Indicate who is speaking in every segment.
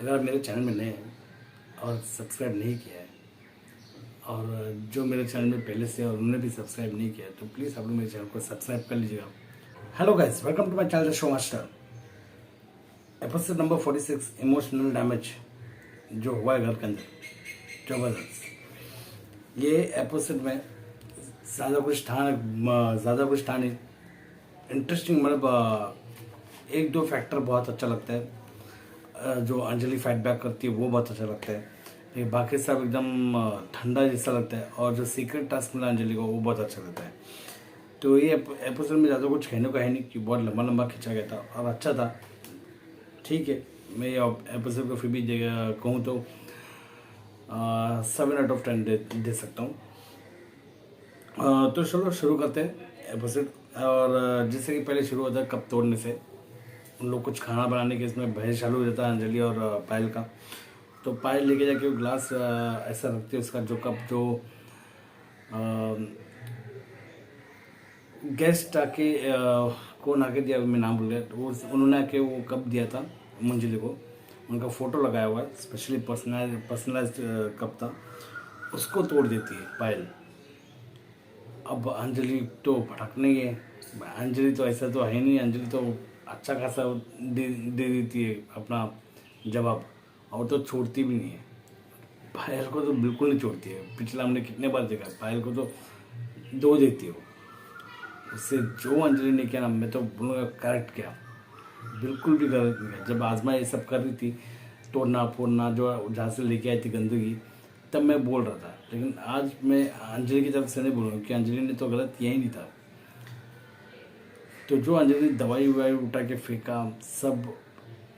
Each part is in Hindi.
Speaker 1: अगर आप मेरे चैनल में नए हैं और सब्सक्राइब नहीं किया है और जो मेरे चैनल में पहले से और उन्होंने भी सब्सक्राइब नहीं किया है तो प्लीज़ आप लोग मेरे चैनल को सब्सक्राइब कर लीजिएगा। Hello guys, welcome to my channel show master. Episode number 46, emotional damage जो हुआ है घर के अंदर, जबरदस्त। ये एपिसोड में ज़्यादा कुछ था नहीं। इंटरेस्टिंग मतलब एक दो फैक्टर बहुत अच्छा लगता है। जो अंजलि फाइट बैक करती है वो बहुत अच्छा लगता है, लेकिन बाकी सब एकदम ठंडा जैसा लगता है। और जो सीक्रेट टास्क मिला अंजलि को वो बहुत अच्छा लगता है। तो ये एपिसोड में ज़्यादा कुछ कहने को है नहीं कि बहुत लंबा लंबा खींचा गया था और अच्छा था। ठीक है, मैं ये एपिसोड को फिर भी कहूँ तो 7/10 दे सकता हूँ। तो चलो शुरू करते हैं एपिसोड। और जैसे कि पहले शुरू होता है कप तोड़ने से। उन लोग कुछ खाना बनाने के इसमें बहस चालू हो जाता है अंजलि और पायल का। तो पायल लेके जाके वो ग्लास ऐसा रखती है, उसका जो कप जो गेस्ट आके कौन आके दिया मैं नाम भूल गया। तो वो उन्होंने आके वो कप दिया था मंजलि को, उनका फ़ोटो लगाया हुआ है, स्पेशली पर्सनलाइज कप था। उसको तोड़ देती है पायल। अब अंजलि तो भड़कने है। अंजलि तो ऐसा तो है नहीं, अंजलि तो अच्छा खासा दे देती है अपना जवाब, और तो छोड़ती भी नहीं है। पायल को तो बिल्कुल नहीं छोड़ती है। पिछला हमने कितने बार देखा, पायल को तो दो देती हो। उससे जो अंजलि ने किया ना, मैं तो बोलूँगा करेक्ट किया, बिल्कुल भी गलत नहीं किया। जब आजमा ये सब कर रही थी, तोड़ना फोड़ना जो जहाँ से लेके आई थी गंदगी, तब मैं बोल रहा था। लेकिन आज मैं अंजलि की तरफ से नहीं बोलूँगा कि अंजलि ने तो गलत किया ही नहीं था। तो जो अंजलि दवाई ववाई उठा के फेंका सब,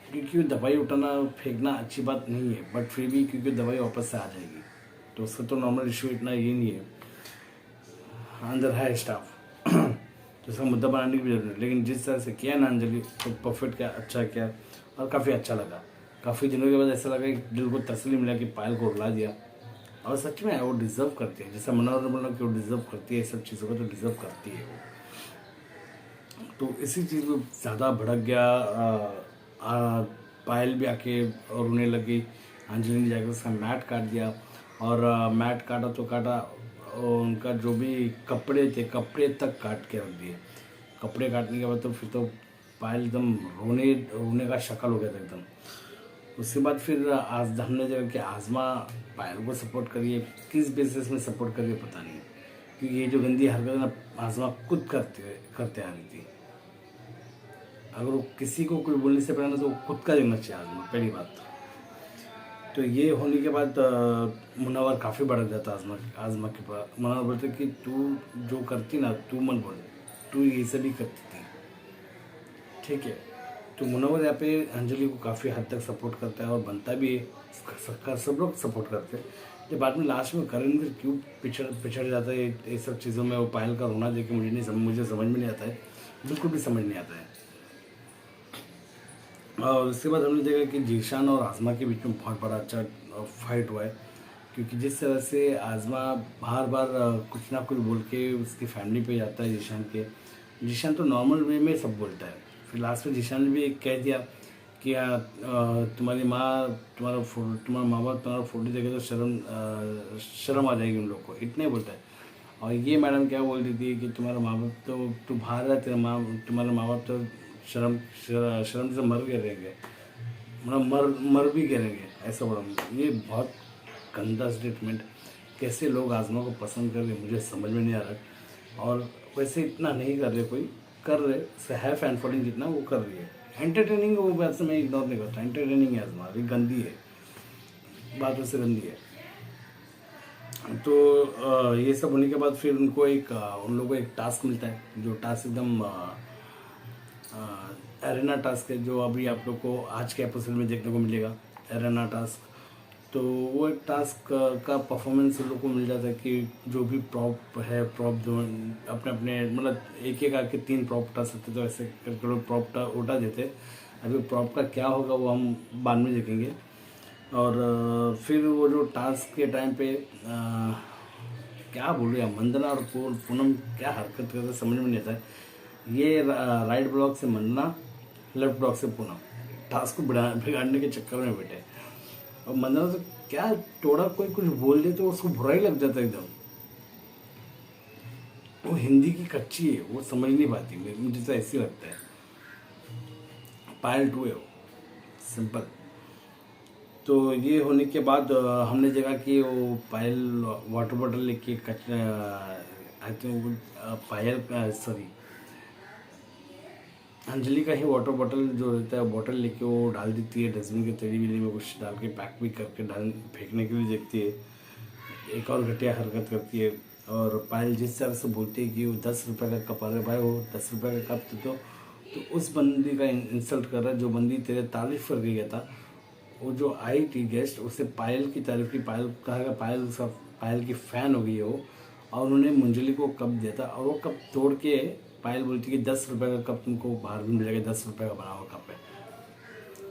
Speaker 1: क्योंकि दवाई उठाना फेंकना अच्छी बात नहीं है, बट फिर भी क्योंकि दवाई वापस से आ जाएगी तो उसका तो नॉर्मल इशू इतना ये नहीं है। अंदर है स्टाफ तो उसका मुद्दा बनाने की भी जरूरत नहीं। लेकिन जिस तरह से किया ना अंजलि, तो परफेक्ट किया, अच्छा किया और काफ़ी अच्छा लगा। काफ़ी दिनों के बाद ऐसा लगा कि दिल को तसल्ली मिला कि पायल को रुला दिया। और सच में वो डिज़र्व करती है, जैसा मनोहर बोला कि वो डिज़र्व करती है सब चीज़ों को, तो डिज़र्व करती है वो। तो इसी चीज़ में ज़्यादा भड़क गया। पायल भी आके और रोने लगी। अंजलि ने जाकर उसका मैट काट दिया और मैट काटा तो काटा, और उनका जो भी कपड़े थे कपड़े तक काट के रख दिए। कपड़े काटने के बाद तो फिर तो पायल एकदम रोने रोने का शक्ल हो गया था एकदम। उसके बाद फिर आज हमने देखा कि आजमा पायल को सपोर्ट करिए, किस बेसिस में सपोर्ट करिए पता नहीं, क्योंकि ये जो गंदी हरकत ना आजमा खुद करते आ रही थी। अगर वो किसी को कोई बोलने से पहले तो खुद का देखना चाहिए आजमा, पहली बात। तो ये होने के बाद मुनव्वर काफ़ी भड़क जाता आजमा के पास। मुनव्वर बोलते कि तू जो करती ना, तू मत बोल, तू ये सब भी करती थी। ठीक है, तो मुनव्वर यहाँ पे अंजलि को काफ़ी हद तक सपोर्ट करता है और बनता भी है, सब लोग सपोर्ट करते हैं। जब बाद में लास्ट में करण फिर क्यों पिछड़ जाता है ये सब चीज़ों में, वो पायल का रोना देख के मुझे समझ में नहीं आता है, बिल्कुल भी समझ नहीं आता है। और उसके बाद हमने देखा कि जीशान और आजमा के बीच में बहुत बड़ा अच्छा फाइट हुआ है, क्योंकि जिस तरह से आजमा बार बार कुछ ना कुछ बोल के उसकी फैमिली पे जाता है जीशान तो नॉर्मल वे में सब बोलता है। फिर लास्ट में जीशान ने भी एक कह दिया कि तुम्हारी माँ तुम्हारा माँ बाप तुम्हारा फोटो देखे तो शर्म आ जाएगी उन लोग को, इतना ही बोलता है। और ये मैडम क्या बोल रही थी कि तुम्हारा माँ बाप तो तू बाहर है, तुम्हारे माँ बाप तो शर्म से मर गए रहेंगे, मतलब मर भी गिरेंगे, ऐसा बोला। ये बहुत गंदा स्टेटमेंट। कैसे लोग आजमा को पसंद कर रहे मुझे समझ में नहीं आ रहा। और वैसे इतना नहीं कर रहे, कोई कर रहे है फैन फॉलोइंग जितना वो कर रही है, एंटरटेनिंग वो बात से मैं इग्नोर नहीं करता। एंटरटेनिंग है आजमा, ये गंदी है, बात वैसे गंदी है। तो ये सब होने के बाद फिर उन लोगों को एक टास्क मिलता है, जो टास्क एकदम एरेना टास्क है, जो अभी आप लोग को आज के एपिसोड में देखने को मिलेगा, एरेना टास्क। तो वो एक टास्क का परफॉर्मेंस उन लोग को मिल जाता है कि जो भी प्रॉप है, प्रॉप जो अपने अपने मतलब एक एक आके 3 प्रॉप उठा सकते, तो ऐसे करके लोग प्रॉप उठा देते। अभी प्रॉप का क्या होगा वो हम बाद में देखेंगे। और फिर वो जो टास्क के टाइम पे क्या बोलूँ, मंदना और पूनम क्या हरकत करते समझ में नहीं आता है। ये राइट ब्लॉक से मंदना, लेफ्ट ब्लॉक से पूनम टास्क को बिगाड़ने के चक्कर में बैठे। और मंदना तो क्या थोड़ा कोई कुछ बोल दे तो उसको बुरा ही लग जाता है एकदम। वो हिंदी की कच्ची है, वो समझ नहीं पाती, मुझे तो ऐसे लगता है। पायल टू है वो, सिंपल। तो ये होने के बाद हमने जगह कि वो पायल वाटर बॉटल लेके I think Payal sorry Anjali का ही वाटर बॉटल जो रहता है, बॉटल लेके वो डाल देती है डस्टबिन के तरी विली में, कुछ डाल के पैक भी करके डाल फेंकने के लिए देखती है। एक और घटिया हरकत करती है। और पायल जिस तरह से बोलती है कि वो 10 रुपये का कप, अरे भाई वो 10 रुपये का कप तो उस बंदी का इंसल्ट कर रहा है जो बंदी तेरे तारीफ कर गया था। वो जो आई थी गेस्ट, उससे पायल की तारीफ की, पायल कहा पायल उसका पायल की फ़ैन हो गई है वो। और उन्होंने मंजली को कप दिया था और वो कप तोड़ के पायल बोलती कि 10 रुपये का कप तुमको बाहर भी मिलेगा, 10 रुपये का बना हुआ कप है।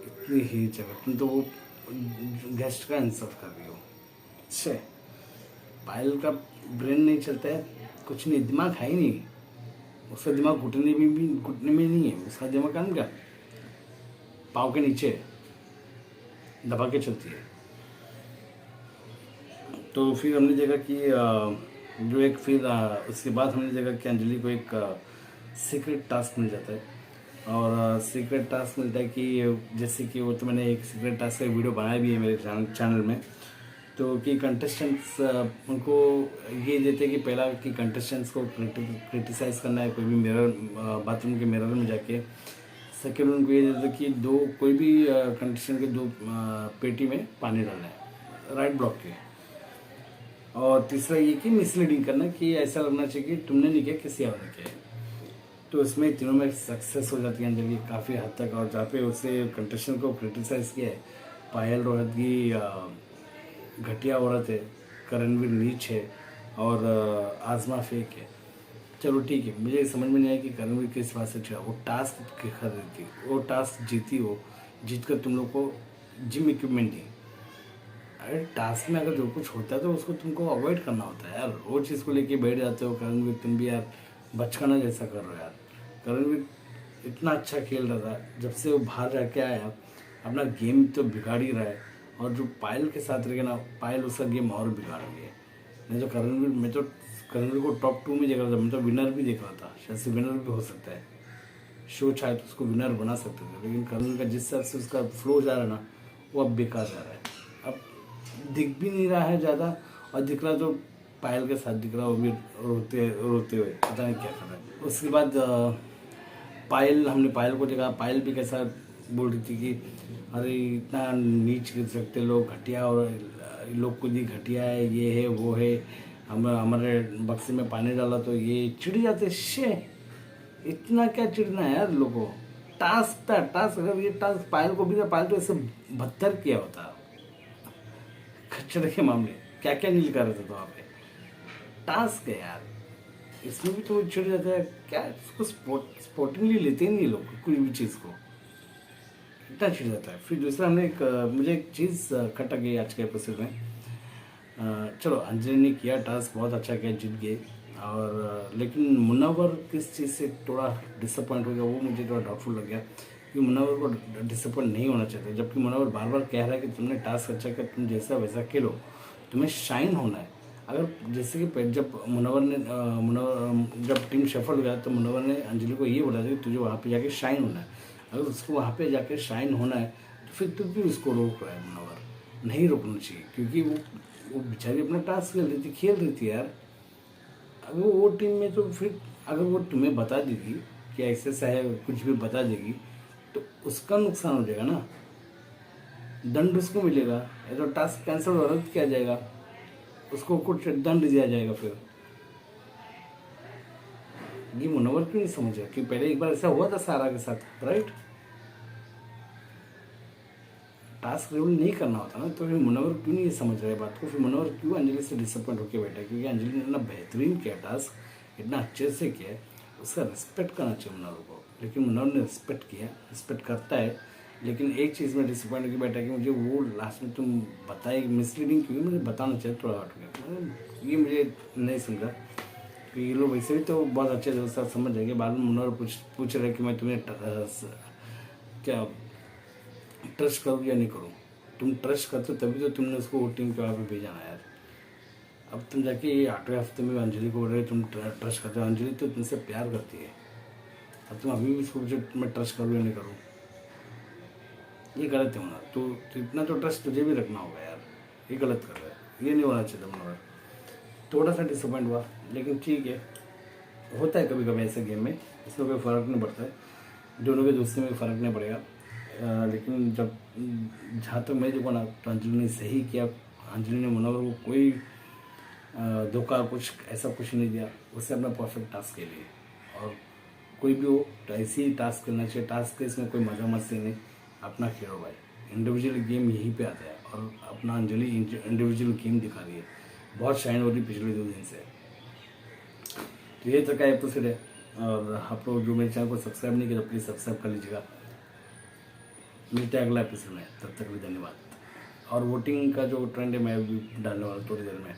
Speaker 1: इतनी ही जगह तुम तो वो गेस्ट का इंसल्ट कर रही हो। अच्छे पायल का ब्रेन नहीं चलता है, कुछ नहीं, दिमाग है ही नहीं उसका। दिमाग घुटने में नहीं है उसका दिमाग, काम क्या पाँव के नीचे दबा के चलती है। तो फिर हमने देखा कि जो एक फिर उसके बाद हमने देखा कि अंजलि को एक सीक्रेट टास्क मिल जाता है। और सीक्रेट टास्क मिलता है कि जैसे कि वो, तो मैंने एक सीक्रेट टास्क का वीडियो बनाया भी है मेरे चैनल में। तो कि कंटेस्टेंट्स उनको ये देते हैं कि पहला कि कंटेस्टेंट्स को क्रिटिसाइज़ करना है कोई भी मिरर, बाथरूम के मिरर में जाके। सेकेंड उनको ये देते कि कोई भी कंटेस्टेंट के 2 पेटी में पानी डालना है राइट ब्लॉक के। और तीसरा ये कि मिसलीडिंग करना, कि ऐसा लगना चाहिए कि तुमने नहीं किया, किसी और ने किया। तो इसमें तीनों में सक्सेस हो जाती है अंजलि काफ़ी हद तक। और जहाँ पे उससे कंटेस्टेंट को क्रिटिसाइज़ किया है, पायल रोहत की घटिया औरत है, करणवीर नीच है और आज़मा फेक है। चलो ठीक है, मुझे समझ में नहीं आया कि करणवीर किस बात से चला। वो टास्क खरीद थी, वो टास्क जीती, वो जीत कर तुम लोग को जिम इक्विपमेंट दी। अरे टास्क में अगर जो कुछ होता है तो उसको तुमको अवॉइड करना होता है यार। वो चीज़ को लेके बैठ जाते हो। करणवीर तुम भी यार बचकाना जैसा कर रहे हो यार। करणवीर इतना अच्छा खेल रहा था, जब से वो बाहर जाके आया अपना गेम तो बिगाड़ ही रहा है। और जो पायल के साथ रह गया ना, पायल उसका गेम और बिगाड़ रही है। नहीं तो करणवीर, मैं तो करणवीर को टॉप 2 में देख रहा था, मैं तो विनर भी देख रहा था, शायद से विनर भी हो सकता है। शो चाहे तो उसको विनर बना सकते थे, लेकिन करणवीर का जिस तरह से उसका फ्लो जा रहा है ना, वो अब बेकार जा रहा है। अब दिख भी नहीं रहा है ज़्यादा, और दिख रहा तो पायल के साथ दिख रहा, वो भी रोते रोते हुए, पता नहीं क्या कर रहा है। उसके बाद हमने पायल को देखा। पायल भी कैसा बोल रही थी कि अरे इतना नीच गिर सकते लोग, घटिया, और लोग खुद ही घटिया है, ये है वो है, हमारे बक्से में पानी डाला तो ये चिढ़ जाते। शे इतना क्या चिढ़ना है यार लोगों को। टास्क था, टास्क, अगर ये टास्क पायल को भी था, पायल तो ऐसे बदतर किया होता खच्चर के मामले, क्या क्या नहीं लिखा रहता था वहाँ पे। टास्क है यार, इसमें भी तो चिढ़ जाता है क्या। इसको स्पोर्टिंगली लेते ही नहीं लोग कोई भी चीज़ को, इतना चिढ़ जाता है। फिर दूसरा हमने मुझे एक चीज़ खटक गई आज के एपिसोड में। चलो अंजलि ने किया टास्क, बहुत अच्छा किया, जीत गए। और लेकिन मुनव्वर किस चीज़ से थोड़ा डिसअपॉइंट हो गया, वो मुझे थोड़ा डाउटफुल लग गया कि मुनव्वर को डिसअपॉइंट नहीं होना चाहिए। जबकि मुनव्वर बार बार कह रहा है कि तुमने टास्क अच्छा किया, तुम जैसा वैसा खेलो, तुम्हें शाइन होना है। अगर जैसे कि जब मुनव्वर जब टीम सफल हो गया तो मुनव्वर ने अंजलि को ये बोला था कि तुझे वहाँ पे जाके शाइन होना है। अगर उसको वहाँ पे जाके शाइन होना है तो फिर तू भी उसको रोक रहा है। मुनव्वर नहीं रोकना चाहिए, क्योंकि वो बेचारी अपना टास्क खेल रही थी यार। अगर वो टीम में तो फिर अगर वो तुम्हें बता देगी कि ऐसा है, कुछ भी बता देगी, तो उसका नुकसान हो जाएगा ना, दंड उसको मिलेगा। या तो टास्क कैंसिल और रद्द किया जाएगा, उसको कुछ दंड दिया जाएगा। फिर ये मुनव्वर क्यों नहीं समझ रहा कि पहले एक बार ऐसा हुआ था सारा के साथ, राइट। टास्क रिवील नहीं करना होता ना, तो फिर मुनव्वर क्यों नहीं समझ रहा है बात को। फिर मुनव्वर क्यों अंजलि से डिसअपॉइंट होकर बैठा है, क्योंकि अंजलि ने इतना बेहतरीन किया टास्क, इतना अच्छे से किया, उसका रिस्पेक्ट करना चाहिए मुनव्वर को। लेकिन मुनव्वर ने रिस्पेक्ट किया, रिस्पेक्ट करता है। लेकिन एक चीज़ में डिसअपॉइंट होकर बैठा कि मुझे वो लास्ट में तुम बताए मिसलीडिंग, क्योंकि मुझे बताना चाहिए, थोड़ा हट गया। ये मुझे नहीं समझा कि ये लोग वैसे भी तो बहुत अच्छे से साथ समझ जाएंगे। बाद में मुनव्वर पूछ रहे कि मैं तुम्हें क्या ट्रस्ट करूँ या नहीं करूँ। तुम ट्रस्ट करते हो तभी तो तुमने उसको वोटिंग के पे भेजा ना यार। अब तुम जाके ये 8वें हफ्ते में अंजलि को बोल रहे हो तुम ट्रस्ट करते हो। अंजलि तो तुमसे प्यार करती है, अब तुम अभी भी सोचो मैं ट्रस्ट करूँ या नहीं करूँ, ये गलत है होना। तो इतना तो ट्रस्ट तुझे भी रखना होगा यार, ये गलत कर रहा है, ये नहीं होना चाहिए था मनोहर। थोड़ा सा डिसअपॉइंट हुआ, लेकिन ठीक है, होता है कभी कभी ऐसे गेम में, इसमें कोई फ़र्क नहीं पड़ता है, दोनों के दोस्ती में फ़र्क नहीं पड़ेगा। लेकिन जब जहाँ तक मैं देखो ना, तो अंजलि ने सही किया। अंजलि ने मनोहर को कोई धोखा कुछ ऐसा कुछ नहीं दिया, उससे अपना परफेक्ट टास्क के लिए। और कोई भी हो तो ऐसे ही टास्क करना चाहिए। टास्क के इसमें कोई मजा मस्ती नहीं, अपना खेलो भाई। इंडिविजुअल गेम यहीं पे आता है, और अपना अंजलि इंडिविजुअल गेम दिखा रही है, बहुत शाइन हो रही पिछले 2 दिन से। तो ये तक का एपिसोड है, और आप लोग जो मेरे चैनल को सब्सक्राइब नहीं किया तो प्लीज़ सब्सक्राइब कर लीजिएगा। मिलते हैं अगला एपिसोड में, तब तक भी धन्यवाद। और वोटिंग का जो ट्रेंड है मैं अभी डालने वाला हूँ थोड़ी देर में।